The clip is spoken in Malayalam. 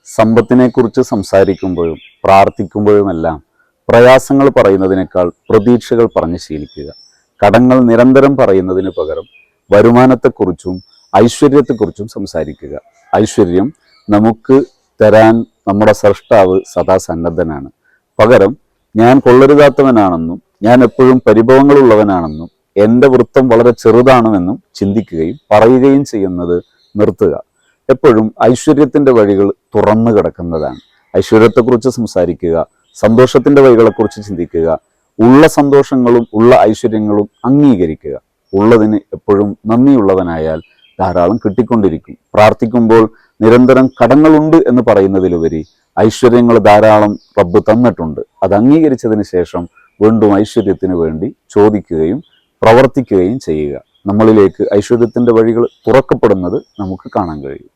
സമ്പത്തിനെക്കുറിച്ച് സംസാരിക്കുമ്പോഴും പ്രാർത്ഥിക്കുമ്പോഴുമെല്ലാം പ്രയാസങ്ങൾ പറയുന്നതിനേക്കാൾ പ്രതീക്ഷകൾ പറഞ്ഞ് ശീലിക്കുക. കടങ്ങൾ നിരന്തരം പറയുന്നതിന് പകരം വരുമാനത്തെക്കുറിച്ചും ഐശ്വര്യത്തെക്കുറിച്ചും സംസാരിക്കുക. ഐശ്വര്യം നമുക്ക് തരാൻ നമ്മുടെ സ്രഷ്ടാവ് സദാ സന്നദ്ധനാണ്. പകരം ഞാൻ കൊള്ളരുതാത്തവനാണെന്നും ഞാൻ എപ്പോഴും പരിഭവങ്ങളുള്ളവനാണെന്നും എൻ്റെ വൃത്തം വളരെ ചെറുതാണെന്നും ചിന്തിക്കുകയും പറയുകയും ചെയ്യുന്നത് നിർത്തുക. എപ്പോഴും ഐശ്വര്യത്തിൻ്റെ വഴികൾ തുറന്നു കിടക്കുന്നതാണ്. ഐശ്വര്യത്തെക്കുറിച്ച് സംസാരിക്കുക, സന്തോഷത്തിൻ്റെ വഴികളെക്കുറിച്ച് ചിന്തിക്കുക, ഉള്ള സന്തോഷങ്ങളും ഉള്ള ഐശ്വര്യങ്ങളും അംഗീകരിക്കുക. ഉള്ളതിന് എപ്പോഴും നന്ദിയുള്ളവനായാൽ ധാരാളം കിട്ടിക്കൊണ്ടിരിക്കും. പ്രാർത്ഥിക്കുമ്പോൾ നിരന്തരം കടങ്ങളുണ്ട് എന്ന് പറയുന്നതിലുപരി ഐശ്വര്യങ്ങൾ ധാരാളം റബ്ബ് തന്നിട്ടുണ്ട്. അത് അംഗീകരിച്ചതിന് ശേഷം വീണ്ടും ഐശ്വര്യത്തിന് വേണ്ടി ചോദിക്കുകയും പ്രവർത്തിക്കുകയും ചെയ്യുക. നമ്മളിലേക്ക് ഐശ്വര്യത്തിൻ്റെ വഴികൾ തുറക്കപ്പെടുന്നത് നമുക്ക് കാണാൻ കഴിയും.